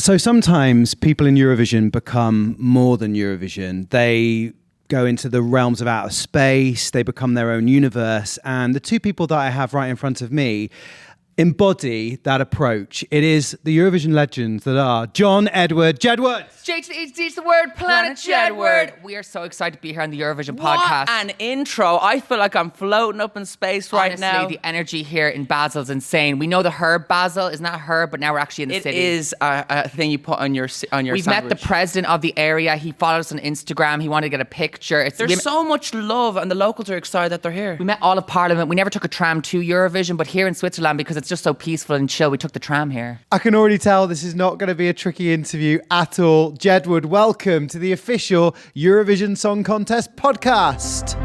So sometimes people in Eurovision become more than Eurovision. They go into the realms of outer space, they become their own universe. And the two people that I have right in front of me embody that approach. It is the Eurovision legends that are John, Edward, Jedward. J to the H to the word, Planet Jedward. We are so excited to be here on the Eurovision podcast. What an intro. I feel like I'm floating up in space right now. The energy here in Basel is insane. We know the herb Basel is not a herb, but now we're actually in the city. It is a thing you put on your We've sandwich. met the president of the area. He followed us on Instagram. He wanted to get a picture. There's so much love and the locals are excited that they're here. We met all of Parliament. We never took a tram to Eurovision, but here in Switzerland, because it's just so peaceful and chill, we took the tram here. I can already tell this is not going to be a tricky interview at all. Jedward, welcome to the official Eurovision Song Contest Podcast.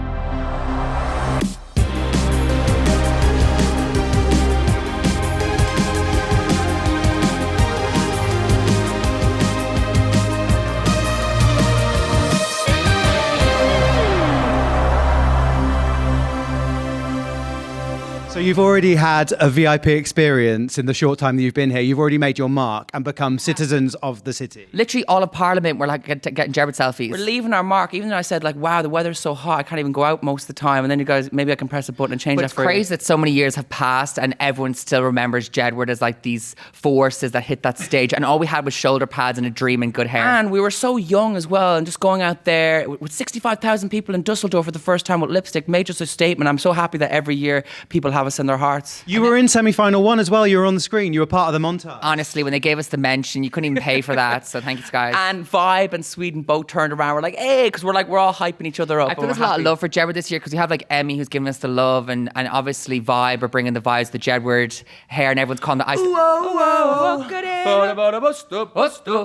So you've already had a VIP experience in the short time that you've been here. You've already made your mark and become citizens of the city. Literally all of Parliament were like getting Jedward selfies. We're leaving our mark, even though I said like, wow, the weather's so hot, I can't even go out most of the time. And then you guys, maybe I can press a button and change But that it's for you. crazy that so many years have passed and everyone still remembers Jedward as like these forces that hit that stage. And all we had was shoulder pads and a dream and good hair. And we were so young as well, and just going out there with 65,000 people in Dusseldorf for the first time with Lipstick made just a statement. I'm so happy that every year people have us in their hearts. You were in semi-final one as well. You were on the screen. You were part of the montage. Honestly, when they gave us the mention, you couldn't even pay for that. So thank you, guys. And Vibe and Sweden both turned around. We're like, hey, because we're all hyping each other up. I feel there's a lot of love for Jedward this year because we have like Emmy who's giving us the love and obviously Vibe are bringing the vibes, the Jedward hair, and everyone's calling the ice.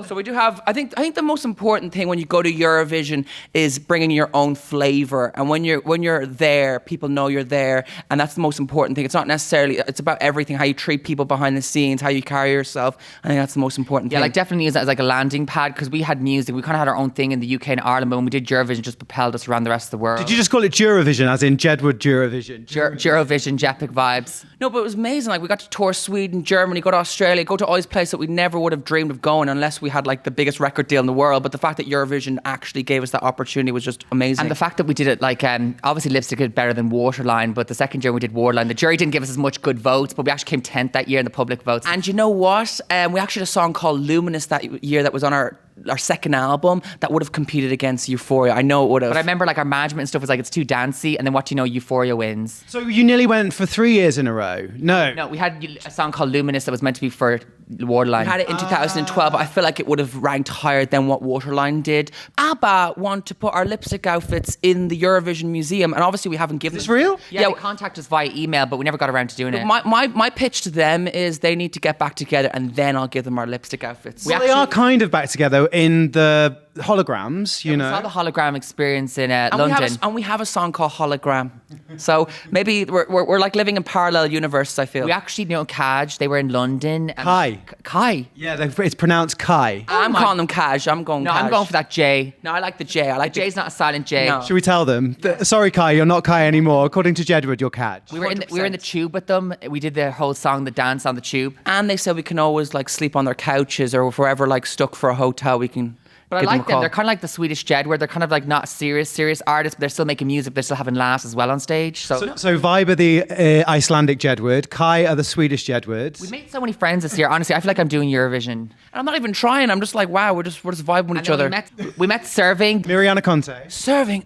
So we do have. I think the most important thing when you go to Eurovision is bringing your own flavor. And when you're there, people know you're there, and that's the most important thing. It's not necessarily. It's about everything, how you treat people behind the scenes, how you carry yourself. I think that's the most important thing. Yeah, like definitely use that as like a landing pad because we had music. We kind of had our own thing in the UK and Ireland, but when we did Eurovision, it just propelled us around the rest of the world. Did you just call it Eurovision, as in Jedward Eurovision? Eurovision, Jepic vibes. No, but it was amazing. Like we got to tour Sweden, Germany, go to Australia, go to all these places that we never would have dreamed of going unless we had like the biggest record deal in the world. But the fact that Eurovision actually gave us that opportunity was just amazing. And the fact that we did it like, obviously Lipstick did better than Waterline, but the second year we did Waterline, the jury didn't give us as much good votes, but we actually came 10th that year in the public votes. And you know what? We actually had a song called Luminous that year that was on our second album that would have competed against Euphoria. I know it would have. But I remember like our management and stuff was like, it's too dancey, and then what do you know, Euphoria wins. So you nearly went for 3 years in a row? No, we had a song called Luminous that was meant to be for Waterline. We had it in 2012, but I feel like it would have ranked higher than what Waterline did. ABBA want to put our lipstick outfits in the Eurovision Museum, and obviously we haven't given Is this real? Yeah, they contacted us via email, but we never got around to doing it. My pitch to them is they need to get back together, and then I'll give them our lipstick outfits. Well, they are kind of back together in the holograms, you know. We saw the hologram experience in London. We have a song called Hologram. So maybe we're like living in parallel universes, I feel. We actually know Kaj. They were in London. Kai. Yeah, it's pronounced Kai. I'm calling them Kaj. I'm going Kaj. I'm going for that J. No, I like the J. I like J's not a silent J. No. Should we tell them? Sorry, Kai, you're not Kai anymore. According to Jedward, you're Kaj. We were in the tube with them. We did the whole song, the dance on the tube. And they said we can always like sleep on their couches, or if we're ever like stuck for a hotel, we can. But I like them. They're kind of like the Swedish Jedward. They're kind of like not serious artists, but they're still making music. They're still having laughs as well on stage. So Vibe are the Icelandic Jedward. Kai are the Swedish Jedwards. We made so many friends this year. Honestly, I feel like I'm doing Eurovision. And I'm not even trying. I'm just like, wow, we're just vibing with each other. We met Serving. Mariana Conte. Serving.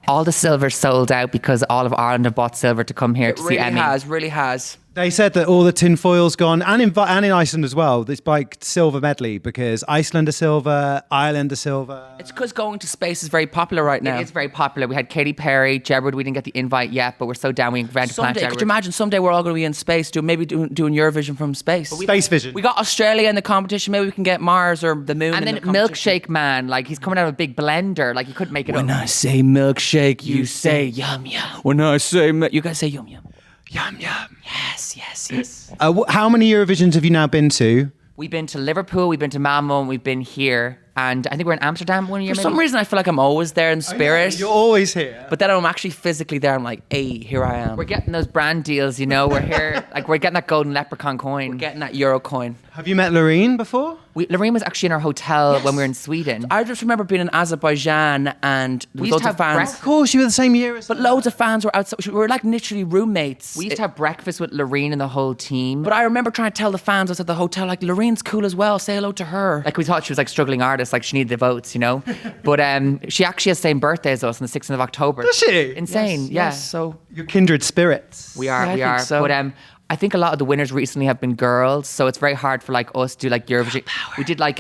All the silver sold out because all of Ireland have bought silver to come here to see Emmy. Really has. They said that all the tinfoil's gone, and in Iceland as well. This bike silver medley because Iceland are silver, Ireland are silver. It's because going to space is very popular right now. It is very popular. We had Katy Perry, Jedward. We didn't get the invite yet, but we're so down. We invented Planet Jedward. Could you imagine someday we're all going to be in space, doing Eurovision from space? Space Vision. We got Australia in the competition. Maybe we can get Mars or the moon. And then Milkshake Man, like he's coming out of a big blender, like he couldn't make it up. When I say milkshake, you say yum yum. When I say you guys say yum yum. Yum, yum. Yes. How many Eurovisions have you now been to? We've been to Liverpool, we've been to Malmo, and we've been here. And I think we're in Amsterdam one year. For some reason, I feel like I'm always there in spirit. You're always here. But then I'm actually physically there. I'm like, hey, here I am. We're getting those brand deals, we're here, like we're getting that golden leprechaun coin. We're getting that euro coin. Have you met Loreen before? Loreen was actually in our hotel when we were in Sweden. I just remember being in Azerbaijan and there was loads of fans. Of course, you were the same year as But loads of fans were outside. We were like literally roommates. We used to have breakfast with Loreen and the whole team. But I remember trying to tell the fans outside the hotel, like, Loreen's cool as well. Say hello to her. Like we thought she was like struggling artist, like she needed the votes, But she actually has the same birthday as us on the 6th of October. Does she? Insane, Yes, yeah. yes, so You're kindred spirits. We are. Yeah, I think so. But I think a lot of the winners recently have been girls, so it's very hard for like us to do like Eurovision. We did like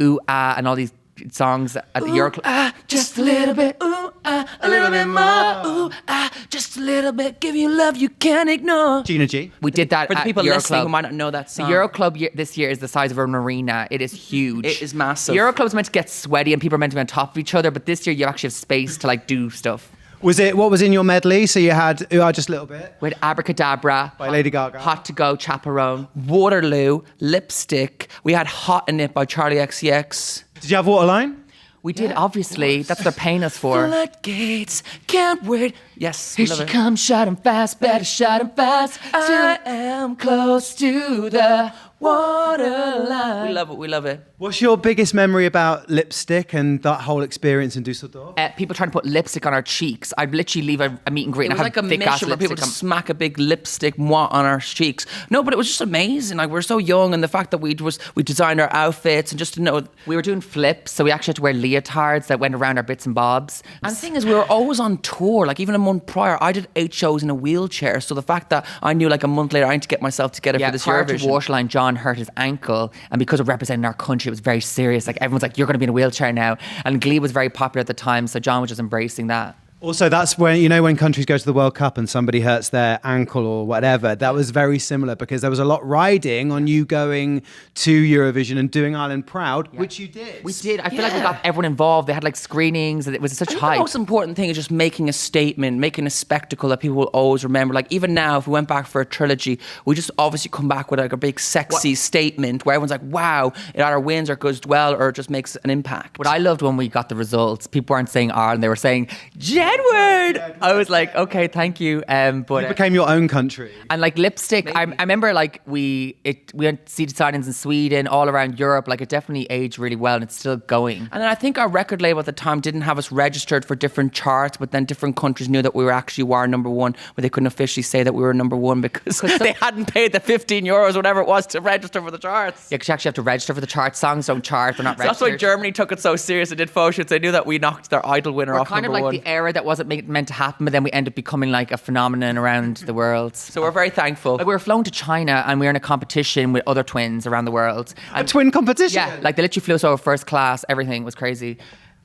Ooh Ah and all these songs at the Euro Club. Just a little bit, ooh, ah, a little bit more, ooh, ah, just a little bit, give you love you can't ignore. Gina G. We did that For the at people the Euro listening Club. who might not know that The song. Euro Club this year is the size of an arena. It is huge. It is massive. The Euro Club's meant to get sweaty and people are meant to be on top of each other, but this year you actually have space to like do stuff. What was in your medley? So you had Ooh Ah Just a Little Bit We had Abracadabra, by Lady Gaga. Hot to Go, Chaperone. Waterloo, Lipstick. We had Hot in It by Charlie XCX. Did you have Waterline? We did, obviously. That's what they're paying us for. Floodgates, can't wait. Yes, we Here love she it. comes, shouting fast, better shouting fast. I am close to the waterline. We love it, we love it. What's your biggest memory about Lipstick and that whole experience in Dusseldorf? People trying to put lipstick on our cheeks. I'd literally leave a meet and greet It and was have like a thick ass mission where people lipstick on. just smack a big lipstick moi on our cheeks. No, but it was just amazing. Like, we were so young, and the fact that we designed our outfits and just to know. We were doing flips, so we actually had to wear leotards that went around our bits and bobs. And the thing is, we were always on tour. Like, even a month prior, I did 8 shows in a wheelchair. So the fact that I knew like a month later I need to get myself together for this prior to Eurovision. Waterline, John hurt his ankle, and because of representing our country, it was very serious. Like everyone's like, "You're going to be in a wheelchair now," and Glee was very popular at the time, so John was just embracing that. Also, that's when, when countries go to the World Cup and somebody hurts their ankle or whatever, that was very similar because there was a lot riding on you going to Eurovision and doing Ireland proud, which you did. We did. I feel like we got everyone involved. They had like screenings, and it was such I think hype. the most important thing is just making a statement, making a spectacle that people will always remember. Like, even now, if we went back for a trilogy, we just obviously come back with like a big sexy statement where everyone's like, wow, it either wins or goes well or it just makes an impact. What I loved when we got the results, people weren't saying Ireland, they were saying Jedward. I was like, okay, thank you. But It became your own country. and like Lipstick, I remember like we went to see the signings in Sweden, all around Europe. Like it definitely aged really well, and it's still going. And then I think our record label at the time didn't have us registered for different charts, but then different countries knew that we were actually number one, but they couldn't officially say that we were number one because they hadn't paid the €15, whatever it was, to register for the charts. Yeah, because you actually have to register for the chart. Songs don't chart; they're not So that's registered. why Germany took it so serious and did photo shoots. They knew that we knocked their Idol winner We're off kind of number like one. the era that wasn't meant to happen, but then we end up becoming like a phenomenon around the world. So we're very thankful. Like we were flown to China and we were in a competition with other twins around the world. A twin competition? Yeah, like they literally flew us over first class. Everything was crazy.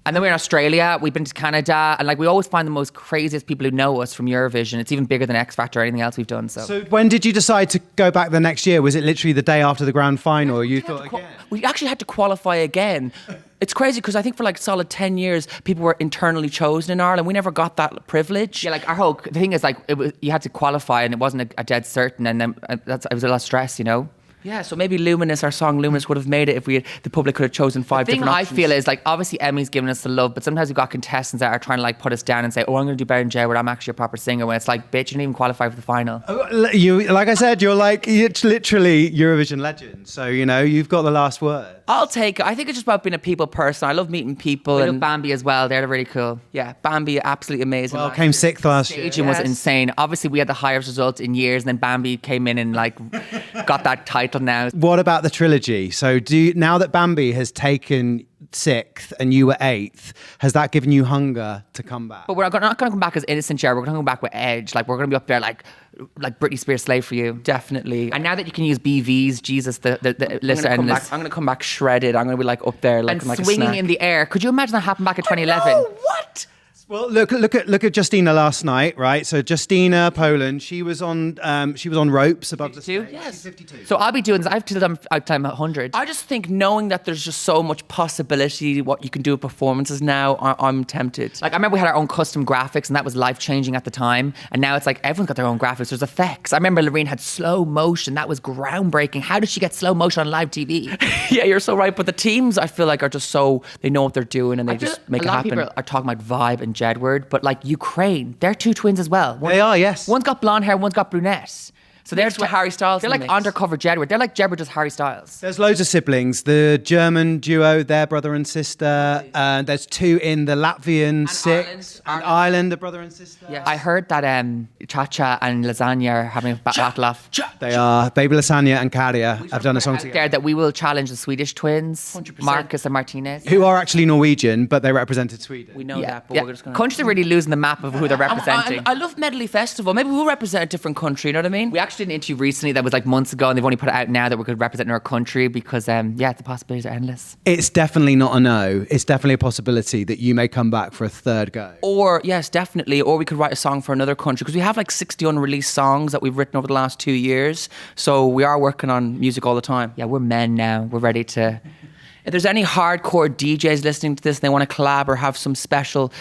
And then we were in Australia. We've been to Canada, and like we always find the most craziest people who know us from Eurovision. It's even bigger than X Factor or anything else we've done. So when did you decide to go back the next year? Was it literally the day after the grand final? Or you thought again? We actually had to qualify again. It's crazy because I think for like solid 10 years, people were internally chosen in Ireland. We never got that privilege. yeah, like the thing is like you had to qualify, and it wasn't a dead certain, and then it was a lot of stress, Yeah, so maybe Luminous, our song Luminous, would have made it if the public could have chosen 5 The thing different I options. feel is like obviously Emmy's giving us the love, but sometimes we've got contestants that are trying to like put us down and say, "Oh, I'm going to do better than Jedward. I'm actually a proper singer." When it's like, bitch, you didn't even qualify for the final. Like I said, you're literally Eurovision legend. So, you've got the last word. I'll take it. I think it's just about being a people person. I love meeting people. We love And Bambi as well. They're really cool. yeah, Bambi, absolutely amazing. Well, came sixth last year. Staging was Yes. insane. Obviously, we had the highest result in years, and then Bambi came in and like got that title now. What about the trilogy? So now that Bambi has taken 6th and you were 8th, has that given you hunger to come back? But we're not going to come back as innocent, Jared. We're going to come back with edge. Like we're going to be up there like Britney Spears' Slave for You. Definitely. And now that you can use BVs, Jesus, the list I'm endless. going to come back shredded. I'm going to be like up there And looking like a swinging snack. in the air. Could you imagine that happened back in 2011? No, what? Well, look at Justina last night, right? So Justina, Poland, she was on ropes above the stage. Yes. She's 52. So I'll be doing this. I have to do time 100. I just think knowing that there's just so much possibility what you can do with performances now, I'm tempted. Like I remember we had our own custom graphics and that was life changing at the time. And now it's like everyone's got their own graphics. There's effects. I remember Loreen had slow motion. That was groundbreaking. How did she get slow motion on live TV? Yeah, you're so right. But the teams, I feel like, are just so, they know what they're doing and they just make it happen. A lot of people are talking about Vibe and Jedward, but like Ukraine, they're two twins as well. They are, yes. One's got blonde hair, one's got brunette. So they're Mixed with Harry Styles They're in the like mix. undercover Jedward. They're like Jedward does Harry Styles. There's loads of siblings. The German duo, their brother and sister. There's two in the Latvian six. And Ireland, the brother and sister. Yes. I heard that Chacha and Lasagna are having a battle off. They are. Baby Lasagna and Karia have done a song Out together. there that we will challenge the Swedish twins, 100%. Marcus and Martinez. Who are actually Norwegian, but they represented Sweden. We know that, but we're just going to... Countries are really losing the map of who they're representing. I love Medley Festival. Maybe we'll represent a different country, you know what I mean? We actually did an interview recently that was like months ago, and they've only put it out now that we could represent our country because, the possibilities are endless. It's definitely not a no. It's definitely a possibility that you may come back for a third go. Or, yes, definitely. Or we could write a song for another country because we have like 60 unreleased songs that we've written over the last 2 years. So we are working on music all the time. Yeah, we're men now. We're ready to... If there's any hardcore DJs listening to this and they want to collab or have some special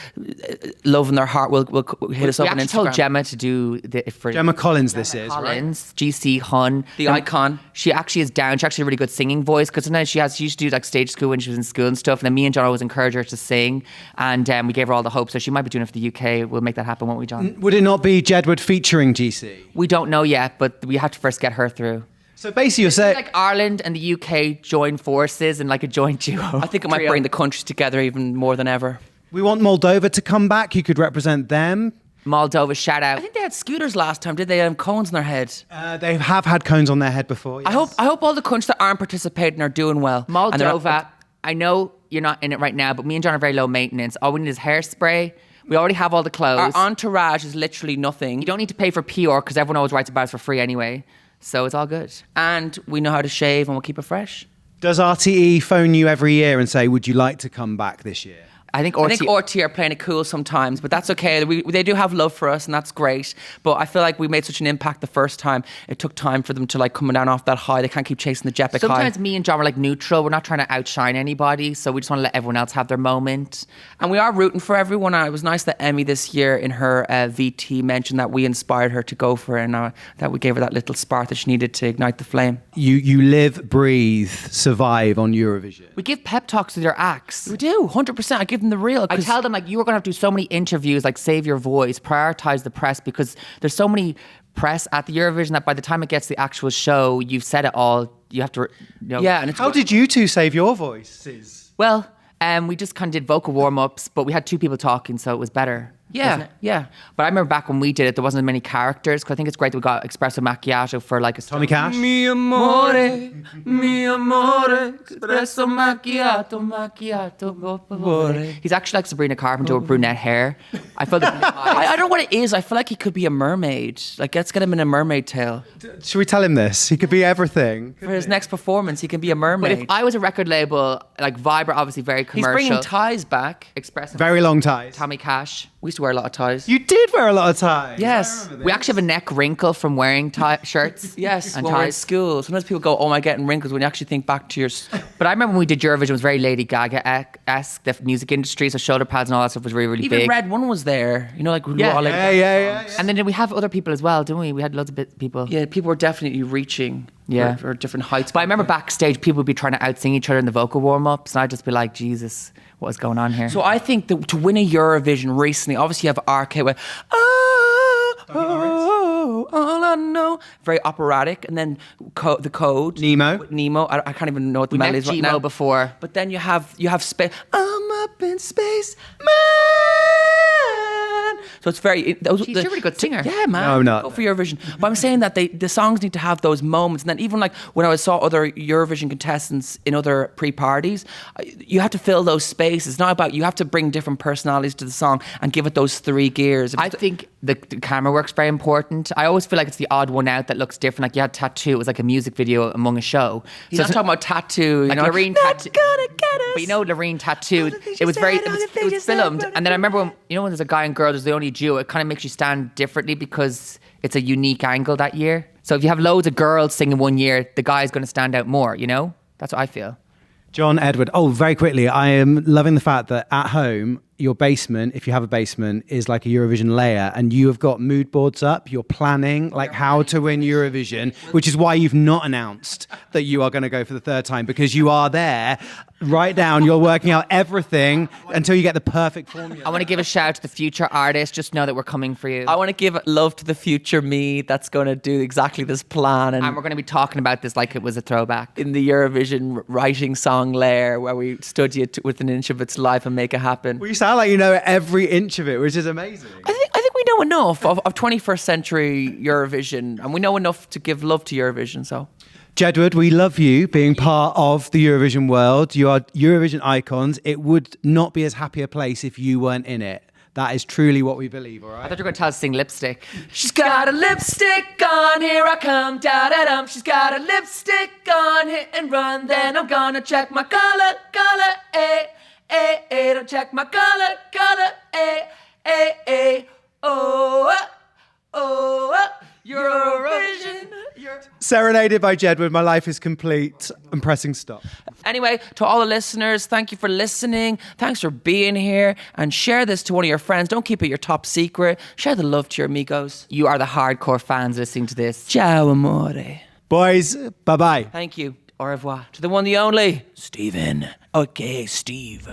love in their heart, we'll hit us up on We Instagram. actually told Gemma to do for Gemma Collins, this is, right? Collins, GC Hun, The icon. She actually is down. She actually has a really good singing voice because sometimes she used to do like stage school when she was in school and stuff. And then me and John always encourage her to sing, and we gave her all the hope. So she might be doing it for the UK. We'll make that happen, won't we, John? Would it not be Jedward featuring GC? We don't know yet, but we have to first get her through. So basically you're saying... Like Ireland and the UK join forces and like a joint duo. I think it might trio. bring the countries together even more than ever. We want Moldova to come back. You could represent them. Moldova, shout out. I think they had scooters last time, did they? Have cones on their head. They have had cones on their head before. Yes. I hope all the countries that aren't participating are doing well. And they're- Moldova, I know you're not in it right now, but me and John are very low maintenance. All we need is hairspray. We already have all the clothes. Our entourage is literally nothing. You don't need to pay for PR because everyone always writes about us for free anyway. So it's all good. And we know how to shave and we'll keep it fresh. Does RTE phone you every year and say, would you like to come back this year? I think I think RT are playing it cool sometimes, but that's okay. They do have love for us, and that's great. But I feel like we made such an impact the first time. It took time for them to like come down off that high. They can't keep chasing the Jepic high. Sometimes me and John were like neutral. We're not trying to outshine anybody, so we just want to let everyone else have their moment. And we are rooting for everyone. It was nice that Emmy this year in her VT mentioned that we inspired her to go for it, and that we gave her that little spark that she needed to ignite the flame. You live, breathe, survive on Eurovision. We give pep talks to their acts. We do, 100%. I give them the real. I tell them like you are going to have to do so many interviews, like save your voice, prioritize the press because there's so many press at the Eurovision that by the time it gets to the actual show, you've said it all. You have to, Yeah, and it's How did you two save your voices? Well, we just kind of did vocal warm-ups, but we had two people talking, so it was better. wasn't it? Yeah. But I remember back when we did it, there wasn't as many characters because I think it's great that we got Espresso Macchiato for like a Tommy Cash? Mi amore, espresso macchiato. He's actually like Sabrina Carpenter with brunette hair. I feel like I don't know what it is. I feel like he could be a mermaid. Like, let's get him in a mermaid tail. Should we tell him this? He could be everything. For his next performance, he can be a But mermaid. if I was a record label, like Vibe are obviously very He's commercial. bringing ties back. Espresso, Very long ties. Tommy Cash. We used to wear a lot of ties. You did wear a lot of ties. Yes. We actually have a neck wrinkle from wearing shirts. Yes, and when we're in ties. school. Sometimes people go, oh, am I getting wrinkles? When you actually think back to your... But I remember when we did Eurovision, it was very Lady Gaga-esque. The music industry, so shoulder pads and all that stuff was really, really Even big. Red One was there. You know, like... we were Yeah. all like Yeah. And then we have other people as well, didn't we? We had loads of people. Yeah, people were definitely reaching for different heights. But I remember backstage, people would be trying to out-sing each other in the vocal warm-ups, and I'd just be like, Jesus, what is going on here? So I think that to win a Eurovision recently, obviously you have RK with all I know, very operatic, and then the code Nemo. with Nemo. I can't even know what the we met melody is right Gmo now. before. But then you have space. I'm up in space, man. So it's very... She's a really good singer. Yeah, man. No, I'm not. Go for Eurovision. But I'm saying that the songs need to have those moments. And then even like when I saw other Eurovision contestants in other pre-parties, you have to fill those spaces. It's not about... You have to bring different personalities to the song and give it those 3 gears. I think the camera work's very important. I always feel like it's the odd one out that looks different. Like you had Tattoo, it was like a music video among a show. He's not talking about Tattoo. Like Loreen Tattoo. But you know Loreen Tattoo, it was filmed. And then I remember when there's a guy and girl, there's the only duo, it kind of makes you stand differently because it's a unique angle that year. So if you have loads of girls singing one year, the guy's going to stand out more, you know? That's what I feel. John Edward. Oh, very quickly, I am loving the fact that at home, your basement, if you have a basement, is like a Eurovision layer, and you have got mood boards up. You're planning like how to win Eurovision, which is why you've not announced that you are going to go for the 3rd time, because you are there, right down. You're working out everything until you get the perfect formula. I want to give a shout out to the future artist. Just know that we're coming for you. I want to give love to the future me that's going to do exactly this plan. And we're going to be talking about this like it was a throwback. In the Eurovision writing song layer, where we study it with an inch of its life and make it happen. Well, you sound like you know every inch of it, which is amazing. I think we know enough of 21st century Eurovision, and we know enough to give love to Eurovision. So, Jedward, we love you being part of the Eurovision world. You are Eurovision icons. It would not be as happy a place if you weren't in it. That is truly what we believe, all right? I thought you were going to tell us to sing Lipstick. She's got a lipstick on, here I come, da-da-dum. She's got a lipstick on, hit and run, then I'm gonna check my color, don't check my color, Eurovision. Serenaded by Jedward, my life is complete. I'm pressing stop. Anyway, to all the listeners, thank you for listening. Thanks for being here. And share this to one of your friends. Don't keep it your top secret. Share the love to your amigos. You are the hardcore fans listening to this. Ciao, amore. Boys, bye-bye. Thank you. Au revoir. To the one, the only, Steven. Okay, Steve.